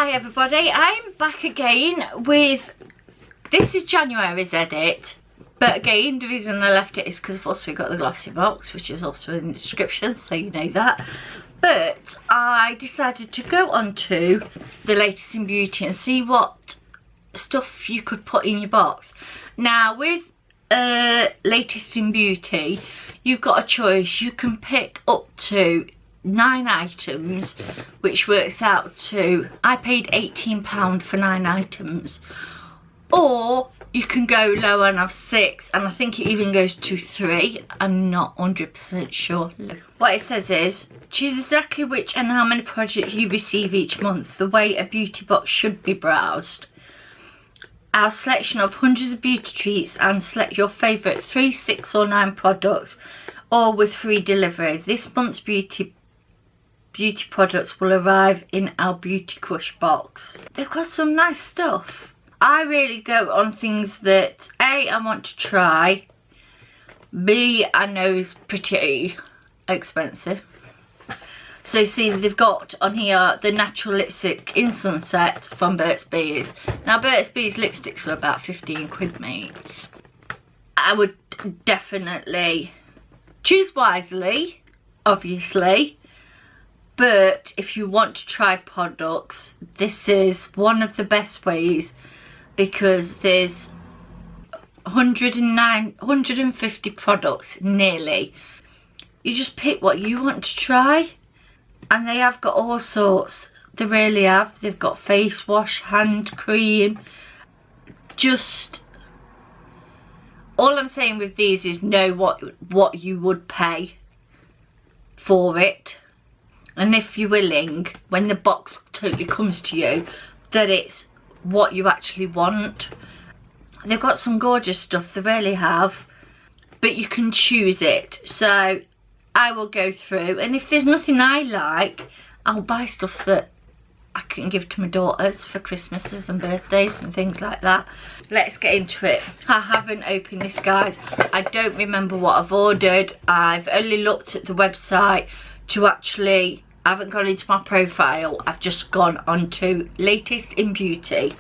Hi everybody, I'm back again with, this is January's edit, but again the reason I left it is because I've also got the Glossy box, which is also in the description, so you know that. But I decided to go on to the latest in beauty and see what stuff you could put in your box. Now with latest in beauty, you've got a choice. You can pick up to 9 items, which works out to, I paid £18 for 9 items, or you can go lower and have 6, and I think it even goes to 3. I'm not 100% sure. What it says is, choose exactly which and how many products you receive each month, the way a beauty box should be browsed. Our selection of hundreds of beauty treats, and select your favourite 3, 6 or 9 products, all with free delivery. This month's beauty products will arrive in our Beauty Crush box. They've got some nice stuff. I really go on things that A, I want to try, B, I know is pretty expensive. So see, they've got on here the natural lipstick in Sunset from Burt's Bees. Now Burt's Bees lipsticks were about 15 quid, mates. I would definitely choose wisely, obviously. But if you want to try products, this is one of the best ways, because there's 150 products nearly. You just pick what you want to try, and they have got all sorts. They really have. They've got face wash, hand cream. Just all I'm saying with these is know what you would pay for it. And if you're willing, when the box totally comes to you, that it's what you actually want. They've got some gorgeous stuff, they really have. But you can choose it. So I will go through, and if there's nothing I like, I'll buy stuff that I can give to my daughters for Christmases and birthdays and things like that. Let's get into it. I haven't opened this, guys. I don't remember what I've ordered. I've only looked at the website to actually, I haven't gone into my profile, I've just gone onto latest in beauty.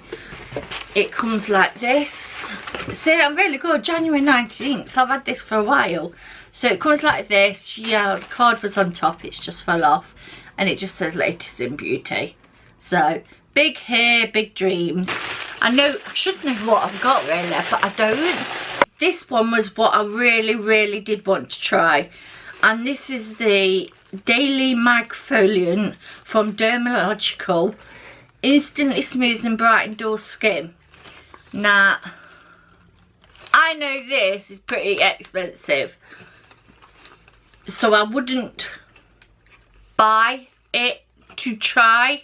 It comes like this. See, I'm really good. January 19th, I've had this for a while. So it comes like this. Yeah, the card was on top, it's just fell off, and it just says latest in beauty. So big hair, big dreams. I know, I should know what I've got really, but I don't. This one was what I really did want to try, and this is the Daily Microfoliant from Dermalogical. Instantly smooths and brightens dull skin. Now, I know this is pretty expensive, so I wouldn't buy it to try,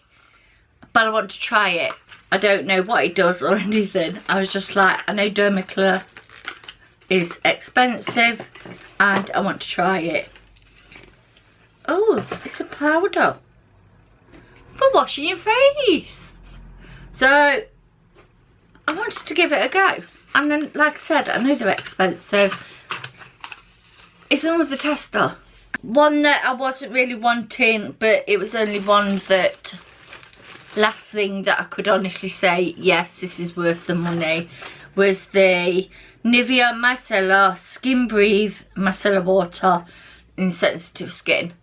but I want to try it. I don't know what it does or anything. I was just like, I know Dermacare is expensive and I want to try it. Oh, it's a powder for washing your face. So I wanted to give it a go, and then like I said, I know they're expensive. It's another tester, one that I wasn't really wanting, but it was only one that, last thing that I could honestly say yes, this is worth the money, was the Nivea Micellar Skin Breathe Micellar Water in sensitive skin.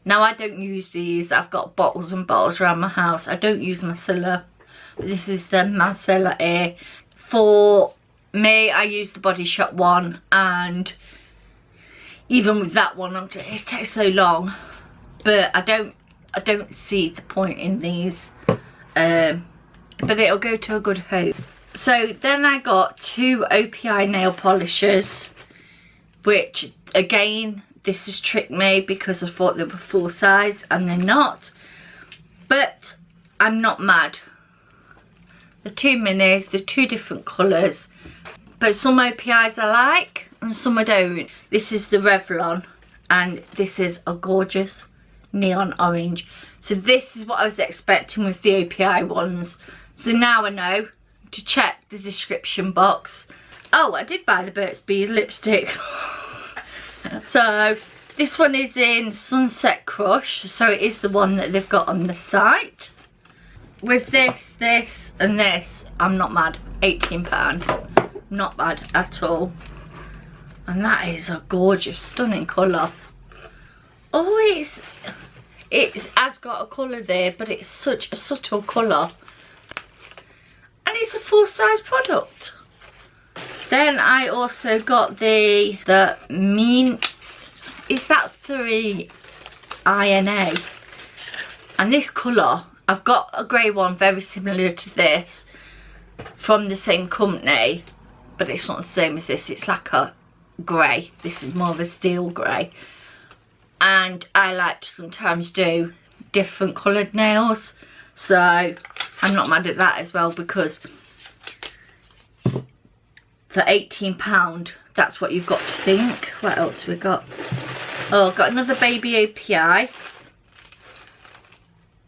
Now I don't use these, I've got bottles and bottles around my house. I don't use micellar, but this is the micellar air. For me, I use the Body Shop one, and even with that one, it takes so long. But I don't see the point in these. But it'll go to a good home. So then I got 2 OPI nail polishers, which again, this has tricked me because I thought they were full size and they're not. But I'm not mad. The 2 minis, the 2 different colours. But some OPIs I like and some I don't. This is the Revlon, and this is a gorgeous neon orange. So this is what I was expecting with the OPI ones. So now I know to check the description box. Oh, I did buy the Burt's Bees lipstick. So this one is in Sunset Crush, so it is the one that they've got on the site. with this and this, I'm not mad. £18, not bad at all. And that is a gorgeous, stunning colour. Oh, it has got a colour there, but it's such a subtle colour. And it's a full size product. Then I also got the mean, is that 3 INA? And this colour, I've got a grey one very similar to this from the same company, but it's not the same as this. It's like a grey. This is more of a steel grey. And I like to sometimes do different coloured nails, so I'm not mad at that as well, because for £18, that's what you've got to think. What else we got? Oh, got another baby API.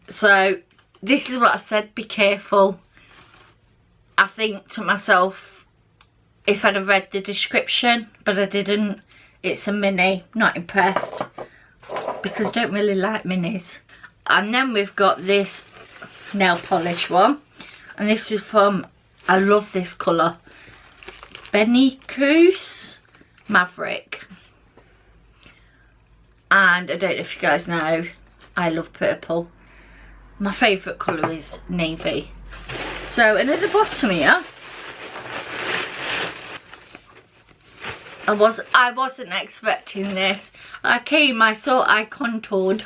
So this is what I said, be careful. I think to myself, if I'd have read the description, but I didn't. It's a mini, not impressed, because I don't really like minis. And then we've got this nail polish one, and this is from, I love this colour, Benicus Maverick. And I don't know if you guys know, I love purple. My favourite colour is navy. So, and at the bottom here, I wasn't expecting this. I saw I contoured.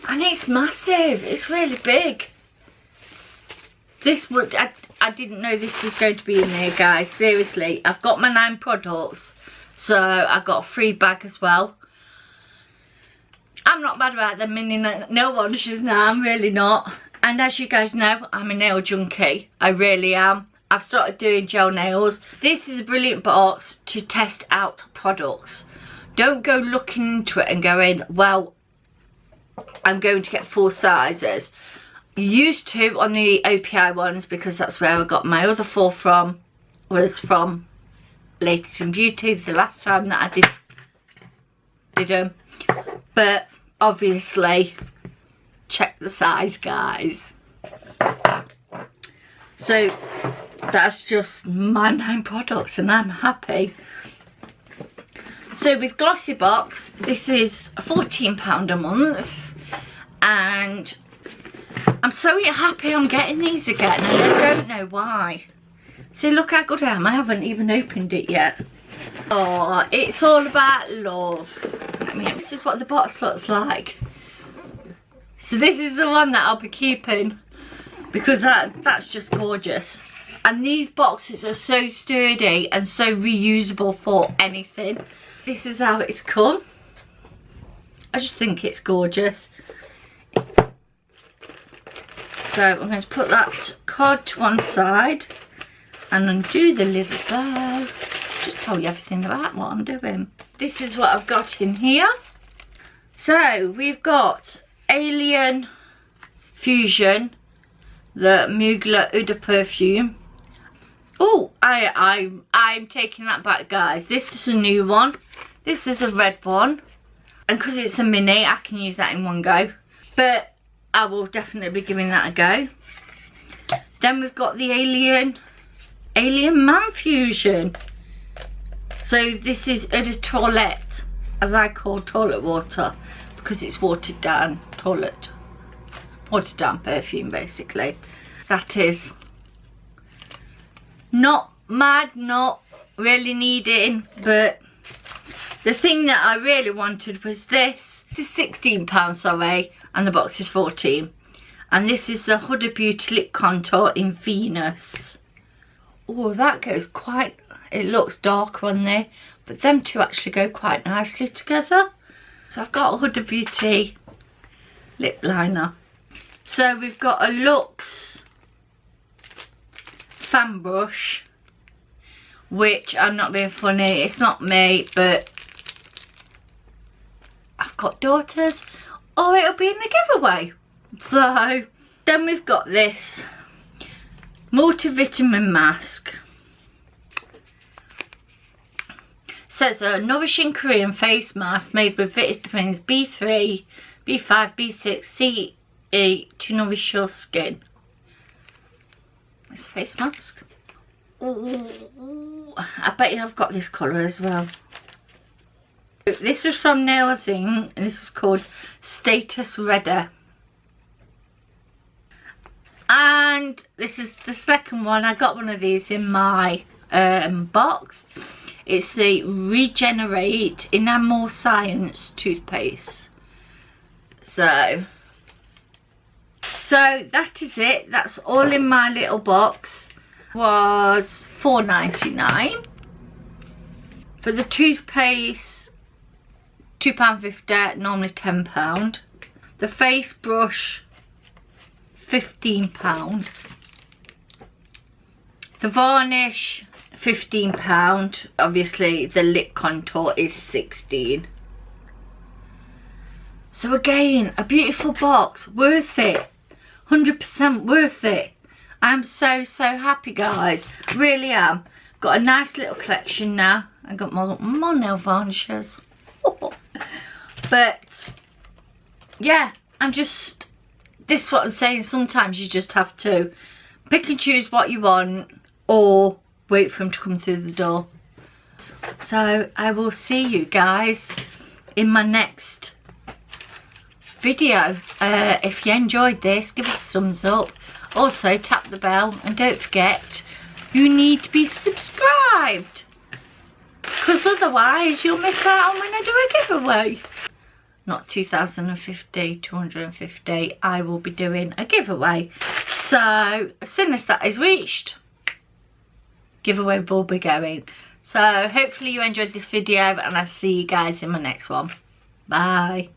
And it's massive, it's really big. This would, I didn't know this was going to be in there, guys. Seriously, I've got my 9 products. So I got a free bag as well. I'm not bad about the mini nail polishes now, I'm really not. And as you guys know, I'm a nail junkie. I really am. I've started doing gel nails. This is a brilliant box to test out products. Don't go looking into it and going, well, I'm going to get 4 sizes. Used to on the OPI ones, because that's where I got my other 4 from, was from Latest in Beauty, the last time that I did them. But obviously, check the size, guys. So that's just my 9 products and I'm happy. So with Glossy Box, this is £14 a month, and I'm so happy I'm getting these again, and I don't know why. See, look how good I am. I haven't even opened it yet. Oh, it's all about love. I mean, this is what the box looks like. So this is the one that I'll be keeping, because that's just gorgeous. And these boxes are so sturdy and so reusable for anything. This is how it's come. I just think it's gorgeous. So I'm going to put that card to one side and undo the little bow. Just tell you everything about what I'm doing. This is what I've got in here. So we've got Alien Fusion, the Mugler Eau de Perfume. Oh, I'm taking that back, guys. This is a new one. This is a red one. And because it's a mini, I can use that in one go. But I will definitely be giving that a go. Then we've got the Alien Man Fusion. So this is Eau de Toilette, as I call toilet water, because it's watered down perfume, basically. That is not mad, not really needing, but the thing that I really wanted was this. This is £16, sorry, and the box is 14. And this is the Huda Beauty Lip Contour in Venus. Oh, that goes quite, it looks darker on there, but them two actually go quite nicely together. So I've got a Huda Beauty lip liner. So we've got a Luxe fan brush, which, I'm not being funny, it's not me, but I've got daughters, or it'll be in the giveaway. So then we've got this multivitamin mask. Says a nourishing Korean face mask made with vitamins B3, B5, B6, C, E to nourish your skin. It's a face mask. Ooh, I bet you I've got this colour as well. This is from Nailsing and this is called Status Redder. And this is the second one. I got one of these in my box. It's the Regenerate Enamel Science toothpaste. So that is it. That's all in my little box. Was £4.99. For the toothpaste, £2.50, normally £10. The face brush, £15. The varnish, £15. Obviously the lip contour is £16. So again, a beautiful box, worth it, 100% worth it. I'm so happy, guys, really am. Got a nice little collection now. I got more nail varnishes. But yeah, this is what I'm saying, sometimes you just have to pick and choose what you want or wait for them to come through the door. So I will see you guys in my next video. If you enjoyed this, give us a thumbs up. Also tap the bell and don't forget you need to be subscribed, because otherwise you'll miss out on when I do a giveaway. Not 250, 250, I will be doing a giveaway. So as soon as that is reached, giveaway will be going. So hopefully you enjoyed this video and I'll see you guys in my next one. Bye.